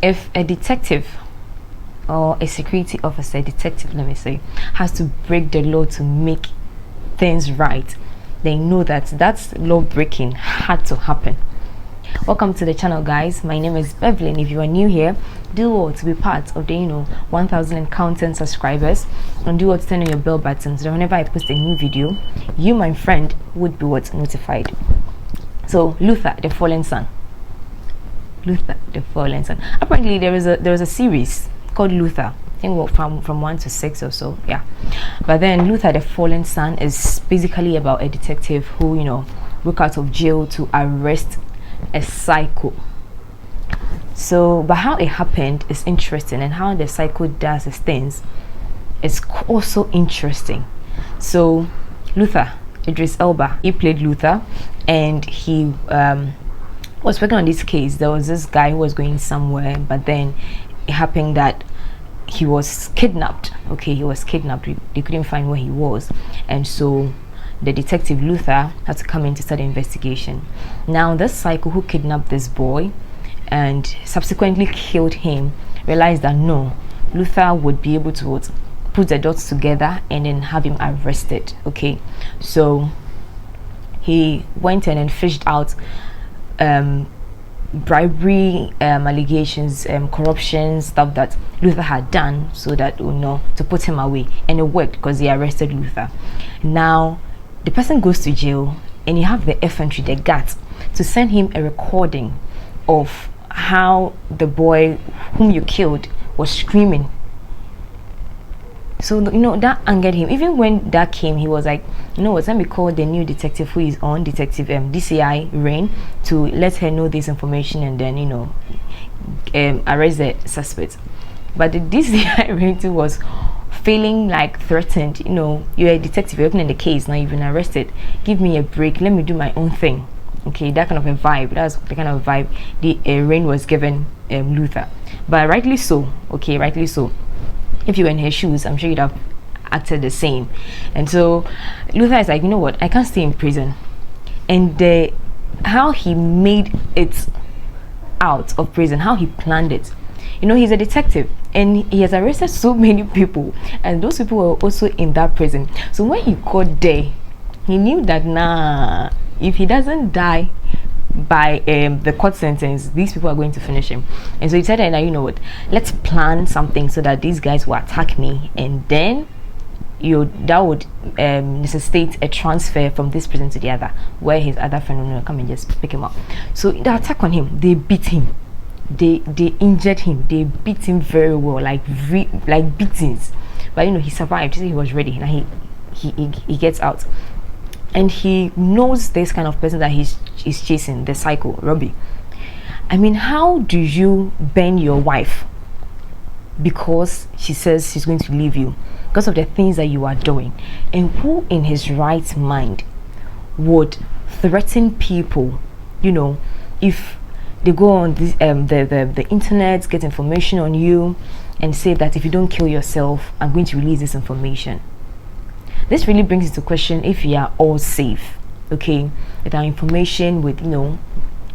If a detective or a security officer, detective, let me say, has to break the law to make things right, they know that law breaking had to happen. Welcome to the channel, guys. My name is Bevelyn. If you are new here, do what to be part of the 1000 and counting subscribers, and do what to turn on your bell button so that whenever I post a new video, you, my friend, would be notified. So Luther the Fallen Son. Luther the Fallen Son. Apparently there was a series called Luther. I think from 1 to 6 or so, yeah. But then Luther the Fallen Son is basically about a detective who broke out of jail to arrest a psycho. So but how it happened is interesting, and how the psycho does his things is also interesting. So Luther, Idris Elba, he played Luther, and he was working on this case. There was this guy who was going somewhere, but then it happened that he was kidnapped. Okay, he was kidnapped. They couldn't find where he was, and so the detective Luther had to come in to start the investigation. Now this psycho who kidnapped this boy and subsequently killed him realized that no, Luther would be able to put the dots together and then have him arrested. Okay, so he went in and fished out bribery allegations, corruption stuff that Luther had done, so that to put him away, and it worked because he arrested Luther. Now the person goes to jail, and you have the effrontery, the guts, to send him a recording of how the boy whom you killed was screaming. So that angered him. Even when that came, he was like, what, let me call the new detective who is on, detective DCI Rain, to let her know this information, and then arrest the suspect. But the DCI Rain too was feeling like threatened. You're a detective, you're working in the case, now you've been arrested, give me a break, let me do my own thing. Okay, that kind of a vibe. That's the kind of vibe the Rain was given Luther. But rightly so. Okay, rightly so. If you were in his shoes, I'm sure you'd have acted the same. And so Luther is like, what, I can't stay in prison. And how he made it out of prison, how he planned it. He's a detective, and he has arrested so many people, and those people were also in that prison. So when he got there, he knew that if he doesn't die by the court sentence, these people are going to finish him. And so he said, what, let's plan something so that these guys will attack me, and then that would necessitate a transfer from this prison to the other, where his other friend will come and just pick him up. So the attack on him, they beat him, they injured him, they beat him very well, like beatings. But he survived. He was ready. Now he gets out, and he knows this kind of person that he's chasing, the psycho Robbie. I mean, how do you burn your wife because she says she's going to leave you because of the things that you are doing? And who in his right mind would threaten people, if they go on this the internet, get information on you, and say that if you don't kill yourself, I'm going to release this information? This really brings into question if we are all safe, okay, with our information, with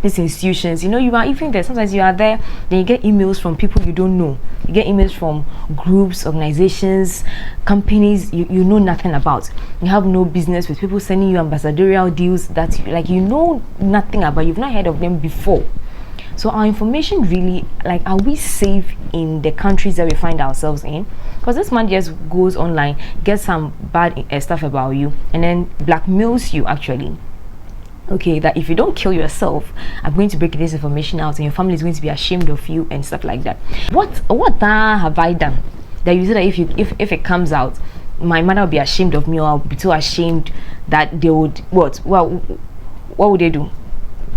these institutions. You are even there, sometimes you are there, then you get emails from people you don't know. You get emails from groups, organizations, companies you know nothing about. You have no business with people sending you ambassadorial deals that you know nothing about, you've not heard of them before. So our information really, are we safe in the countries that we find ourselves in? Because this man just goes online, gets some bad stuff about you, and then blackmails you actually. Okay, that if you don't kill yourself, I'm going to break this information out, and your family is going to be ashamed of you and stuff like that. What have I done that you say that if it comes out, my mother will be ashamed of me, or I'll be too ashamed that they would what would they do?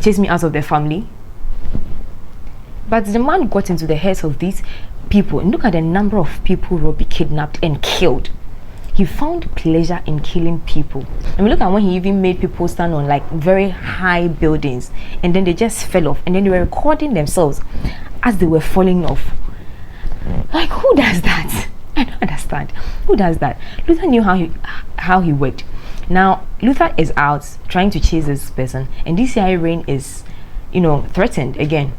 Chase me out of their family? But the man got into the heads of these people, and look at the number of people Robbie kidnapped and killed. He found pleasure in killing people. I mean, look at when he even made people stand on very high buildings, and then they just fell off, and then they were recording themselves as they were falling off. Who does that? I don't understand. Who does that? Luther knew how he worked. Now Luther is out trying to chase this person, and DCI Rain is threatened again.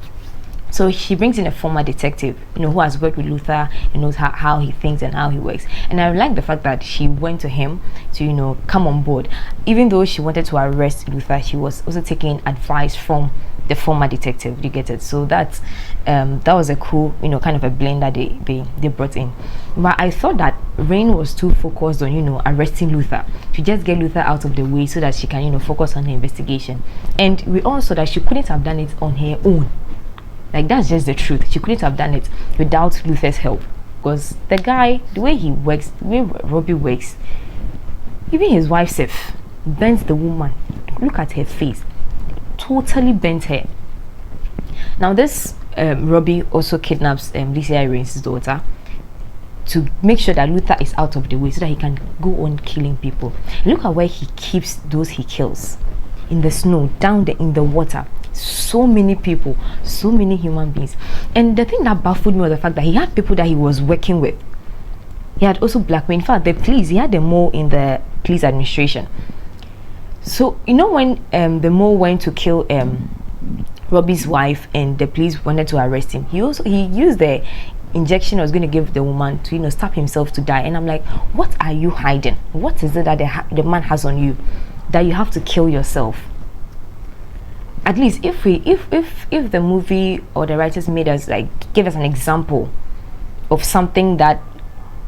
So she brings in a former detective, who has worked with Luther and knows how he thinks and how he works. And I like the fact that she went to him to, come on board. Even though she wanted to arrest Luther, she was also taking advice from the former detective. You get it? So that was a cool, kind of a blend that they brought in. But I thought that Rain was too focused on, arresting Luther, to just get Luther out of the way so that she can, focus on her investigation. And we all saw that she couldn't have done it on her own. Like, that's just the truth. She couldn't have done it without Luther's help. Because the guy, the way he works, the way Robbie works, even his wife self bends the woman. Look at her face. Totally bent her. Now this Robbie also kidnaps DCI Reigns' daughter to make sure that Luther is out of the way so that he can go on killing people. Look at where he keeps those he kills. In the snow, down there in the water. So many people, so many human beings. And the thing that baffled me was the fact that he had people that he was working with. He had also blackmailed. In fact, the police, he had them all in the police administration. So when the Mo went to kill Robbie's wife and the police wanted to arrest him, he used the injection I was going to give the woman to stab himself to die. And I'm like, what are you hiding? What is it that the man has on you that you have to kill yourself? At least if the movie or the writers made us give us an example of something that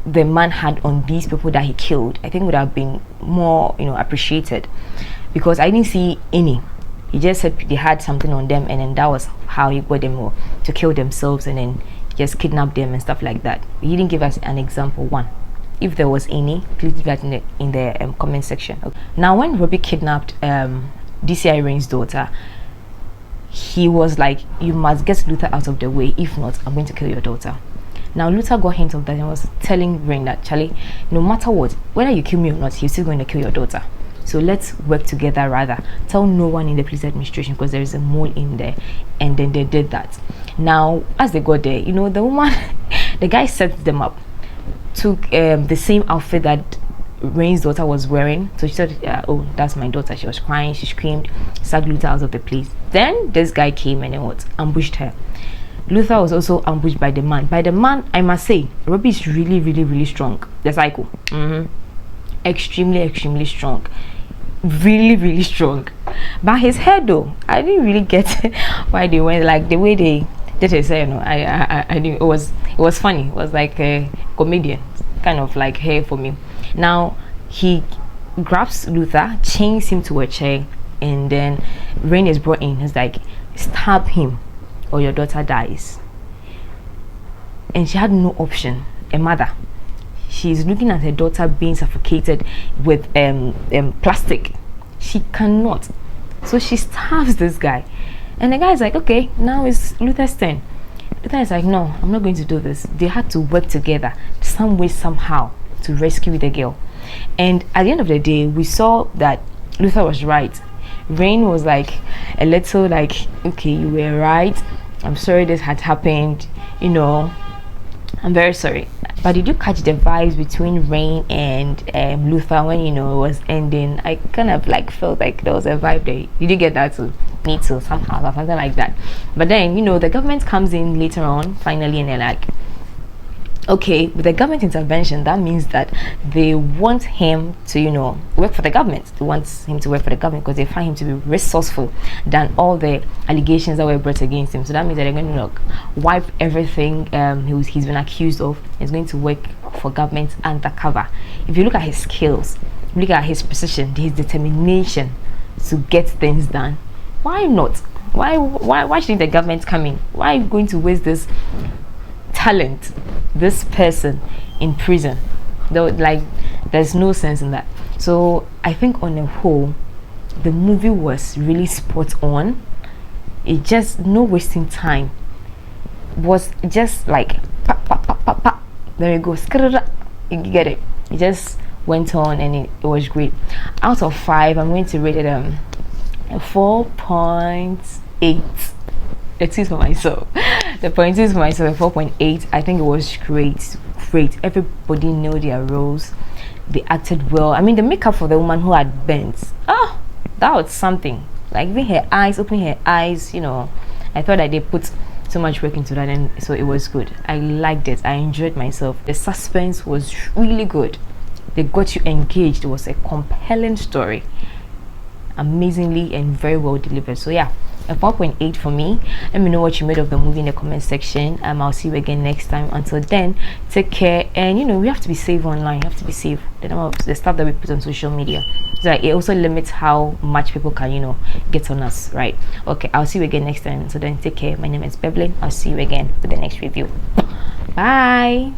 the man had on these people that he killed, I think would have been more appreciated, because I didn't see any. He just said they had something on them, and then that was how he got them to kill themselves and then just kidnap them and stuff like that. He didn't give us an example one. If there was any, please leave that in the comment section. Okay. Now when Robbie kidnapped DCI Reigns' daughter, he was like, you must get Luther out of the way, if not I'm going to kill your daughter. Now Luther got hint of that and was telling Rain that, Charlie, no matter what, whether you kill me or not, he's still going to kill your daughter. So let's work together rather. Tell no one in the police administration because there is a mole in there. And then they did that. Now, as they got there, the woman, the guy set them up. Took the same outfit that Rain's daughter was wearing. So she said, oh, that's my daughter. She was crying. She screamed. Sacked Luther out of the place. Then this guy came and then ambushed her. Luther was also ambushed by the man. By the man, I must say, Robbie is really, really, really strong. The psycho. Extremely, extremely strong. Really, really strong. But his head though, I didn't really get why they went the way they did it. I knew it was funny. It was like a comedian kind of hair for me. Now he grabs Luther, chains him to a chair, and then Rain is brought in. He's like, stab him or your daughter dies. And she had no option. A mother, she's looking at her daughter being suffocated with plastic. She cannot, so she stabs this guy, and the guy is like, okay, now it's Luther's turn. Luther is like, no, I'm not going to do this. They had to work together some way somehow to rescue the girl. And at the end of the day, we saw that Luther was right. Rain was a little okay, you were right, I'm sorry this had happened, I'm very sorry. But did you catch the vibes between Rain and Luther when it was ending? I kind of felt like there was a vibe there. Did you get that too? Me too, somehow or something like that. But then the government comes in later on finally, and they're like, okay, with the government intervention, that means that they want him to work for the government. They want him to work for the government because they find him to be resourceful than all the allegations that were brought against him. So that means that they're going to wipe everything he's been accused of. He's going to work for government undercover. If you look at his skills, look at his precision, his determination to get things done, why not? Why shouldn't the government come in? Why are you going to waste this talent, this person in prison? Though there's no sense in that. So I think on a whole, the movie was really spot on. It just no wasting time. Was just pa, pa, pa, pa, pa. There you go. You get it. It just went on and it was great. Out of 5, I'm going to rate it a 4.8. It is for myself. The point is for myself, 4.8. I think it was great. Everybody knew their roles. They acted well. I mean, the makeup for the woman who had bent, that was something. Even her eyes, opening her eyes, I thought that they put so much work into that, and so it was good. I liked it. I enjoyed myself. The suspense was really good. They got you engaged. It was a compelling story, amazingly and very well delivered. So yeah, a 4.8 for me. Let me know what you made of the movie in the comment section. I'll see you again next time. Until then, take care. And we have to be safe online. You have to be safe. The stuff that we put on social media, so it also limits how much people can get on us, right? Okay, I'll see you again next time. So then, take care. My name is Beverly. I'll see you again for the next review. Bye.